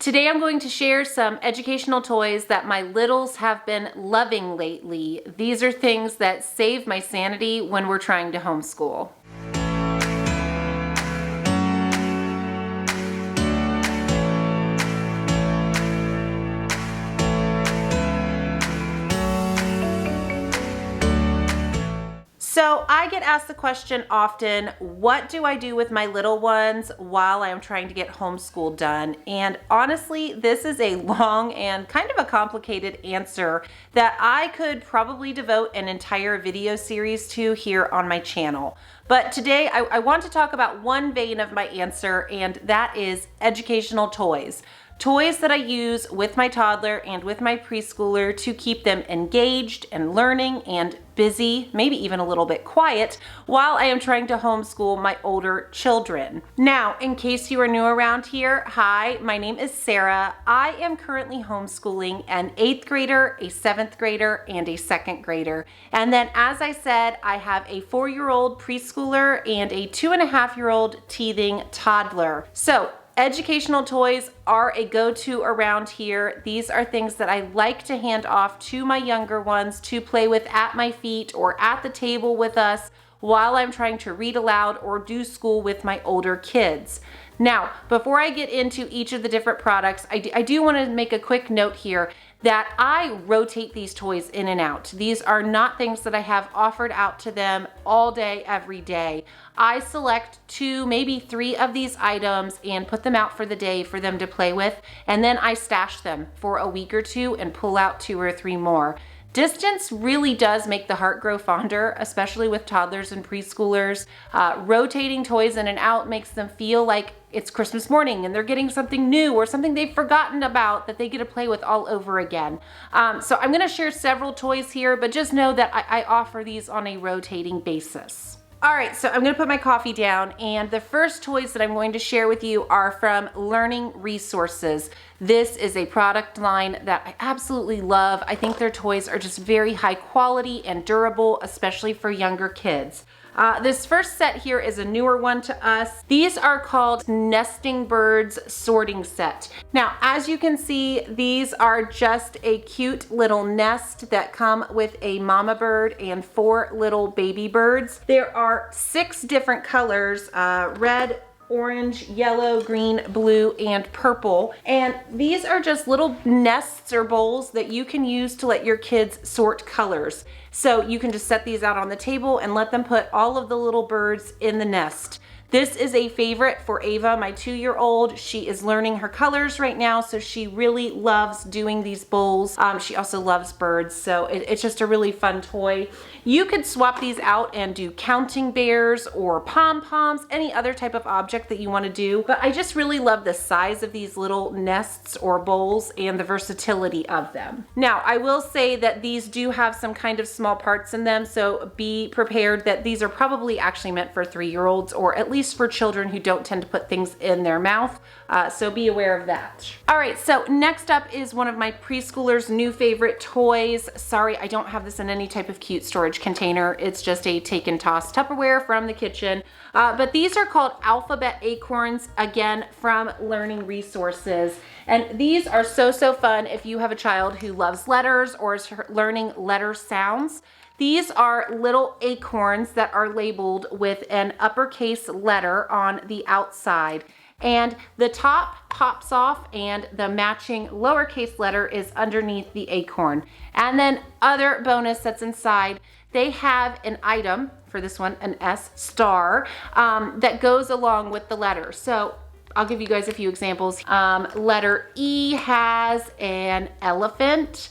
Today I'm going to share some educational toys that my littles have been loving lately. These are things that save my sanity when we're trying to homeschool. So I get asked the question often, what do I do with my little ones while I'm trying to get homeschool done? And honestly, this is a long and kind of a complicated answer that I could probably devote an entire video series to here on my channel. But today I want to talk about one vein of my answer, and that is educational toys. Toys that I use with my toddler and with my preschooler to keep them engaged and learning and busy, maybe even a little bit quiet, while I am trying to homeschool my older children. Now, in case you are new around here, hi, my name is Sarah. I am currently homeschooling an 8th grader, a 7th grader, and a 2nd grader. And then, as I said, I have a 4-year-old preschooler and a 2.5-year-old teething toddler. So, educational toys are a go-to around here. These are things that I like to hand off to my younger ones to play with at my feet or at the table with us while I'm trying to read aloud or do school with my older kids. Now, before I get into each of the different products, I do want to make a quick note here that I rotate these toys in and out. These are not things that I have offered out to them all day, every day. I select 2, maybe 3 of these items and put them out for the day for them to play with, and then I stash them for a week or 2 and pull out 2 or 3 more. Distance really does make the heart grow fonder, especially with toddlers and preschoolers. Rotating toys in and out makes them feel like it's Christmas morning and they're getting something new or something they've forgotten about that they get to play with all over again. So I'm gonna share several toys here, but just know that I offer these on a rotating basis. All right, so I'm gonna put my coffee down, and the first toys that I'm going to share with you are from Learning Resources. This is a product line that I absolutely love. I think their toys are just very high quality and durable, especially for younger kids. This first set here is a newer one to us. These are called Nesting Birds Sorting Set. Now, as you can see, these are just a cute little nest that come with a mama bird and 4 little baby birds. There are 6 different colors, red, orange, yellow, green, blue, and purple. And these are just little nests or bowls that you can use to let your kids sort colors. So you can just set these out on the table and let them put all of the little birds in the nest. This is a favorite for Ava, my 2-year-old. She is learning her colors right now, so she really loves doing these bowls. She also loves birds, so it's just a really fun toy. You could swap these out and do counting bears or pom-poms, any other type of object that you want to do. But I just really love the size of these little nests or bowls and the versatility of them. Now, I will say that these do have some kind of small parts in them, so be prepared that these are probably actually meant for 3-year-olds, or at least for children who don't tend to put things in their mouth. So be aware of that. All right, so next up is one of my preschoolers' new favorite toys. Sorry, I don't have this in any type of cute storage container. It's just a take and toss Tupperware from the kitchen. But these are called Alphabet Acorns, again, from Learning Resources. And these are so fun if you have a child who loves letters or is learning letter sounds. These are little acorns that are labeled with an uppercase letter on the outside. And the top pops off and the matching lowercase letter is underneath the acorn. And then other bonus that's inside, they have an item, for this one, an S star, that goes along with the letter. So I'll give you guys a few examples. Letter E has an elephant.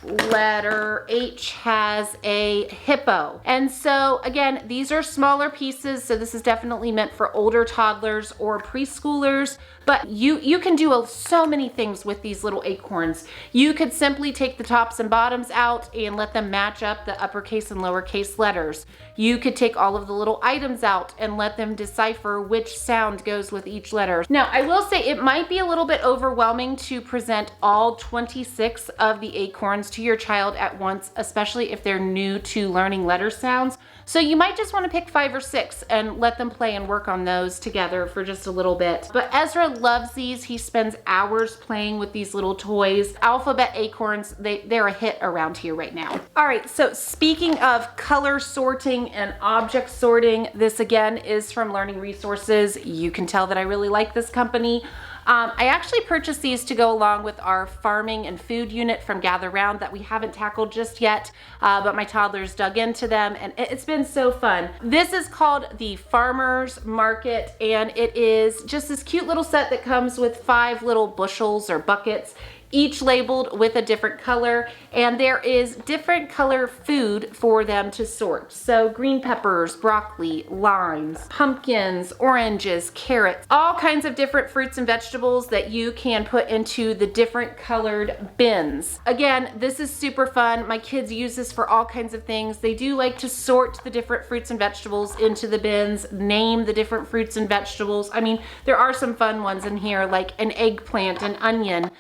Letter H has a hippo. And so again, these are smaller pieces, so this is definitely meant for older toddlers or preschoolers, but you can do so many things with these little acorns. You could simply take the tops and bottoms out and let them match up the uppercase and lowercase letters. You could take all of the little items out and let them decipher which sound goes with each letter. Now, I will say it might be a little bit overwhelming to present all 26 of the acorns to your child at once, especially if they're new to learning letter sounds. So you might just want to pick 5 or 6 and let them play and work on those together for just a little bit. But Ezra loves these. He spends hours playing with these little toys. Alphabet Acorns, they're a hit around here right now. All right, so speaking of color sorting and object sorting, this again is from Learning Resources. You can tell that I really like this company. I actually purchased these to go along with our farming and food unit from Gather Round that we haven't tackled just yet, but my toddlers dug into them and it's been so fun. This is called the Farmer's Market, and it is just this cute little set that comes with 5 little bushels or buckets, each labeled with a different color, and there is different color food for them to sort. So green peppers, broccoli, limes, pumpkins, oranges, carrots, all kinds of different fruits and vegetables that you can put into the different colored bins. Again, this is super fun. My kids use this for all kinds of things. They do like to sort the different fruits and vegetables into the bins, name the different fruits and vegetables. I mean, there are some fun ones in here like an eggplant, an onion,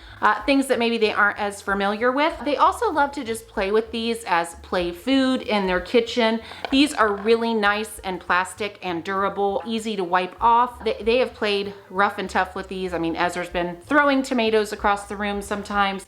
things that maybe they aren't as familiar with. They also love to just play with these as play food in their kitchen. These are really nice and plastic and durable, easy to wipe off. They have played rough and tough with these. I mean, Ezra's been throwing tomatoes across the room sometimes.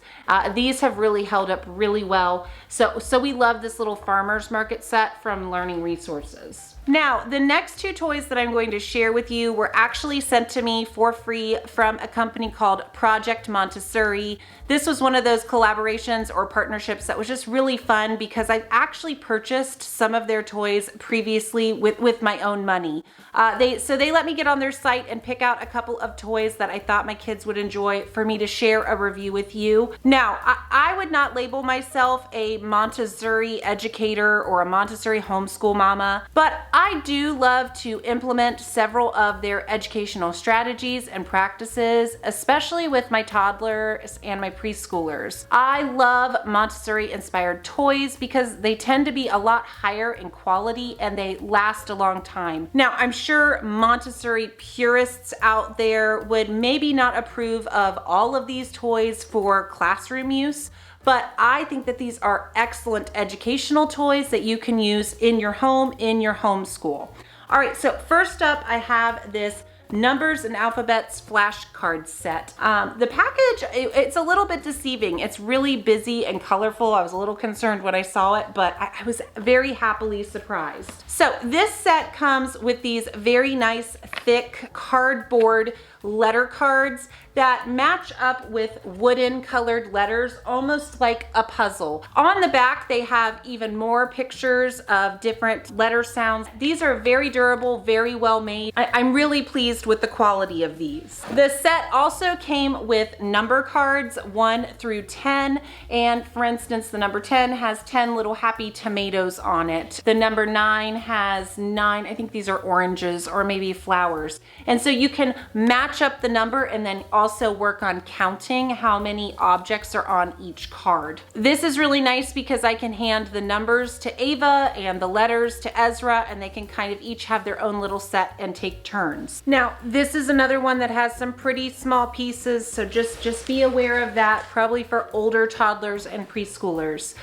These have really held up really well. So we love this little farmer's market set from Learning Resources. Now, the next 2 toys that I'm going to share with you were actually sent to me for free from a company called Project Montessori. This was one of those collaborations or partnerships that was just really fun because I've actually purchased some of their toys previously with my own money. So they let me get on their site and pick out a couple of toys that I thought my kids would enjoy for me to share a review with you. Now, I would not label myself a Montessori educator or a Montessori homeschool mama, but I do love to implement several of their educational strategies and practices, especially with my toddlers and my preschoolers. I love Montessori inspired toys because they tend to be a lot higher in quality and they last a long time. Now, I'm sure Montessori purists out there would maybe not approve of all of these toys for classroom use, but I think that these are excellent educational toys that you can use in your home, in your homeschool. All right, so first up, I have this Numbers and Alphabets flashcard set. The package, it's a little bit deceiving. It's really busy and colorful. I was a little concerned when I saw it, but I was very happily surprised. So this set comes with these very nice, thick cardboard letter cards that match up with wooden colored letters, almost like a puzzle. On the back, they have even more pictures of different letter sounds. These are very durable, very well made. I'm really pleased with the quality of these. The set also came with number cards, 1 through 10. And for instance, the number 10 has 10 little happy tomatoes on it. The number 9 has 9, I think these are oranges or maybe flowers. And so you can match up the number and then also work on counting how many objects are on each card. This is really nice because I can hand the numbers to Ava and the letters to Ezra, and they can kind of each have their own little set and take turns. Now, this is another one that has some pretty small pieces, so just be aware of that, probably for older toddlers and preschoolers.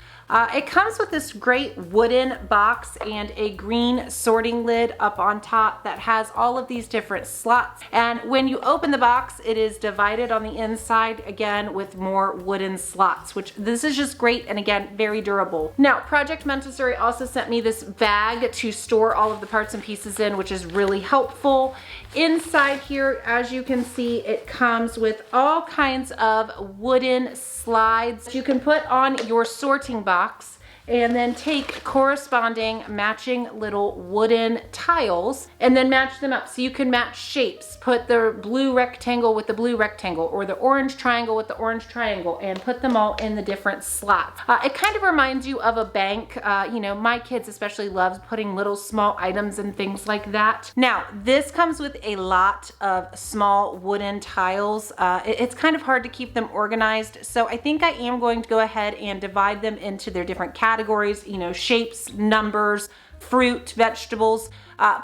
It comes with this great wooden box and a green sorting lid up on top that has all of these different slots. And when you open the box, it is divided on the inside again with more wooden slots, which this is just great and again, very durable. Now, Project Montessori also sent me this bag to store all of the parts and pieces in, which is really helpful. Inside here, as you can see, it comes with all kinds of wooden slides you can put on your sorting box and then take corresponding matching little wooden tiles and then match them up. So you can match shapes, put the blue rectangle with the blue rectangle or the orange triangle with the orange triangle and put them all in the different slots. It kind of reminds you of a bank. You know, my kids especially love putting little small items and things like that. Now, this comes with a lot of small wooden tiles. It's kind of hard to keep them organized. So I think I am going to go ahead and divide them into their different categories, you know, shapes, numbers, fruit, vegetables,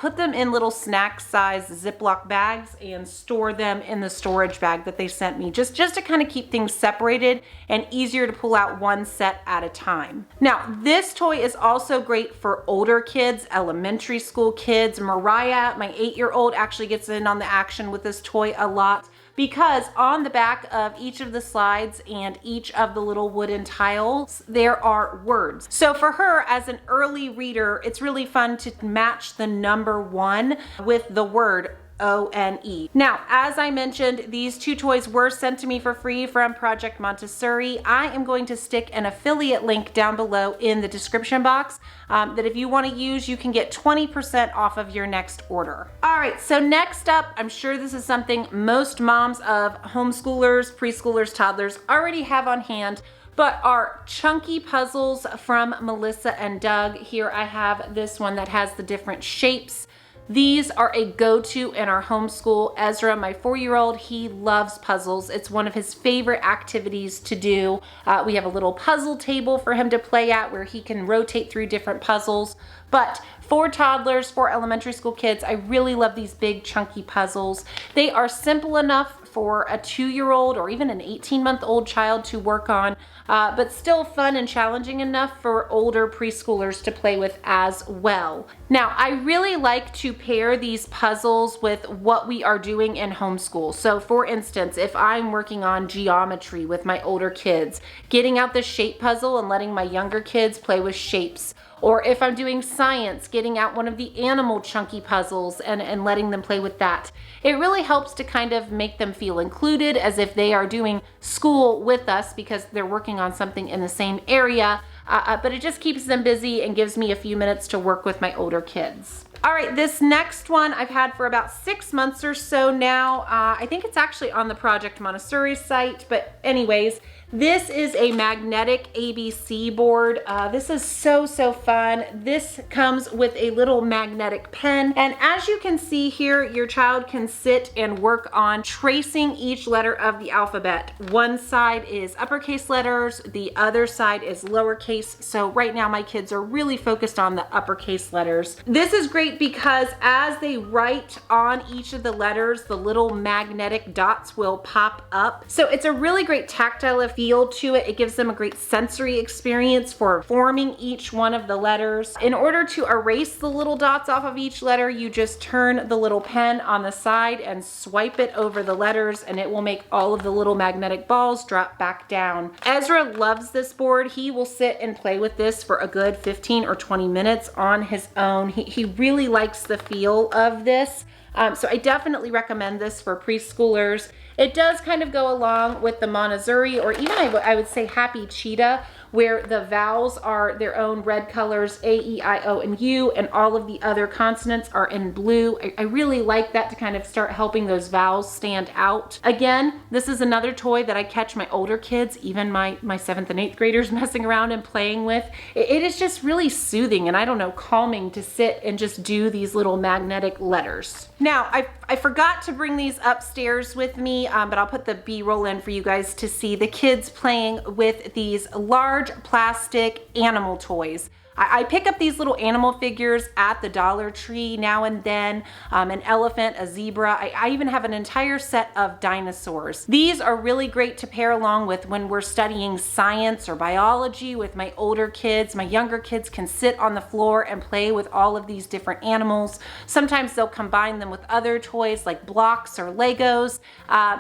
put them in little snack size Ziploc bags and store them in the storage bag that they sent me, just to kind of keep things separated and easier to pull out one set at a time. Now, this toy is also great for older kids, elementary school kids. Mariah, my 8-year-old, actually gets in on the action with this toy a lot, because on the back of each of the slides and each of the little wooden tiles, there are words. So for her, as an early reader, it's really fun to match the number 1 with the word O-N-E. Now, as I mentioned, these 2 toys were sent to me for free from Project Montessori. I am going to stick an affiliate link down below in the description box that if you want to use, you can get 20% off of your next order. All right, so next up, I'm sure this is something most moms of homeschoolers, preschoolers, toddlers already have on hand, but our chunky puzzles from Melissa and Doug. Here I have this one that has the different shapes. These are a go-to in our homeschool. Ezra, my 4-year-old, he loves puzzles. It's one of his favorite activities to do. We have a little puzzle table for him to play at where he can rotate through different puzzles. But for toddlers, for elementary school kids, I really love these big chunky puzzles. They are simple enough for a 2-year-old or even an 18-month-old child to work on, but still fun and challenging enough for older preschoolers to play with as well. Now, I really like to pair these puzzles with what we are doing in homeschool. So for instance, if I'm working on geometry with my older kids, getting out the shape puzzle and letting my younger kids play with shapes. Or if I'm doing science, getting out one of the animal chunky puzzles and letting them play with that. It really helps to kind of make them feel included, as if they are doing school with us because they're working on something in the same area, but it just keeps them busy and gives me a few minutes to work with my older kids. All right, this next one I've had for about 6 months or so now. I think it's actually on the Project Montessori site, but anyways, this is a magnetic ABC board. This is so fun. This comes with a little magnetic pen, and as you can see here, your child can sit and work on tracing each letter of the alphabet. One side is uppercase letters, the other side is lowercase. So right now my kids are really focused on the uppercase letters. This is great because as they write on each of the letters, the little magnetic dots will pop up. So it's a really great tactile feel to it. It gives them a great sensory experience for forming each one of the letters. In order to erase the little dots off of each letter, you just turn the little pen on the side and swipe it over the letters, and it will make all of the little magnetic balls drop back down. Ezra loves this board. He will sit and play with this for a good 15 or 20 minutes on his own. He really likes the feel of this. So I definitely recommend this for preschoolers. It does kind of go along with the Montessori, or even I would say Happy Cheetah, where the vowels are their own red colors, A, E, I, O, and U, and all of the other consonants are in blue. I really like that to kind of start helping those vowels stand out. Again, this is another toy that I catch my older kids, even my 7th and 8th graders messing around and playing with. It is just really soothing and, I don't know, calming to sit and just do these little magnetic letters. Now, I forgot to bring these upstairs with me, but I'll put the B-roll in for you guys to see the kids playing with these large plastic animal toys. I pick up these little animal figures at the Dollar Tree now and then, an elephant, a zebra. I even have an entire set of dinosaurs. These are really great to pair along with when we're studying science or biology with my older kids. My younger kids can sit on the floor and play with all of these different animals. Sometimes they'll combine them with other toys like blocks or Legos,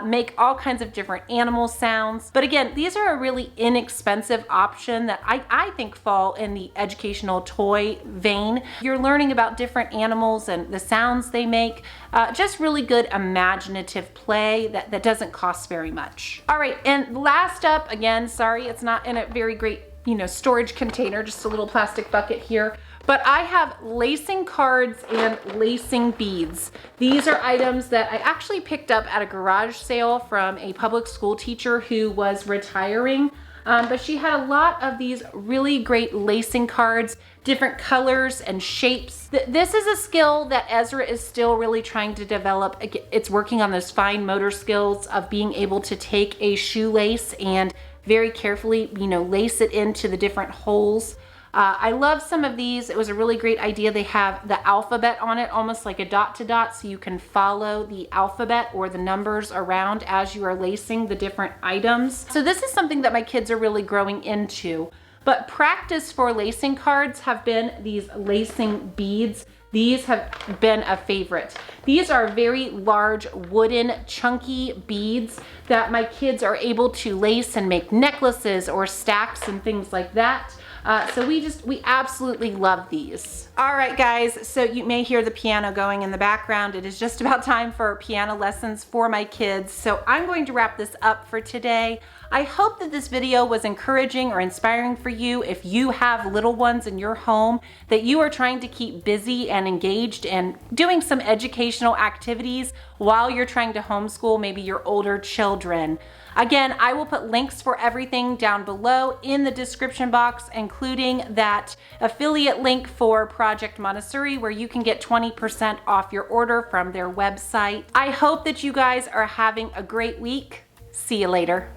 make all kinds of different animal sounds. But again, these are a really inexpensive option that I think fall in the educational toy vein. You're learning about different animals and the sounds they make. Just really good imaginative play that doesn't cost very much. All right, and last up, again, sorry, it's not in a very great, storage container, just a little plastic bucket here. But I have lacing cards and lacing beads. These are items that I actually picked up at a garage sale from a public school teacher who was retiring. But she had a lot of these really great lacing cards, different colors and shapes. This is a skill that Ezra is still really trying to develop. It's working on those fine motor skills of being able to take a shoelace and very carefully, lace it into the different holes. I love some of these. It was a really great idea. They have the alphabet on it, almost like a dot to dot, so you can follow the alphabet or the numbers around as you are lacing the different items. So this is something that my kids are really growing into. But practice for lacing cards have been these lacing beads. These have been a favorite. These are very large wooden chunky beads that my kids are able to lace and make necklaces or stacks and things like that. So we absolutely love these. All right, guys, so you may hear the piano going in the background. It is just about time for piano lessons for my kids. So I'm going to wrap this up for today. I hope that this video was encouraging or inspiring for you if you have little ones in your home that you are trying to keep busy and engaged and doing some educational activities while you're trying to homeschool maybe your older children. Again, I will put links for everything down below in the description box, including that affiliate link for Project Montessori where you can get 20% off your order from their website. I hope that you guys are having a great week. See you later.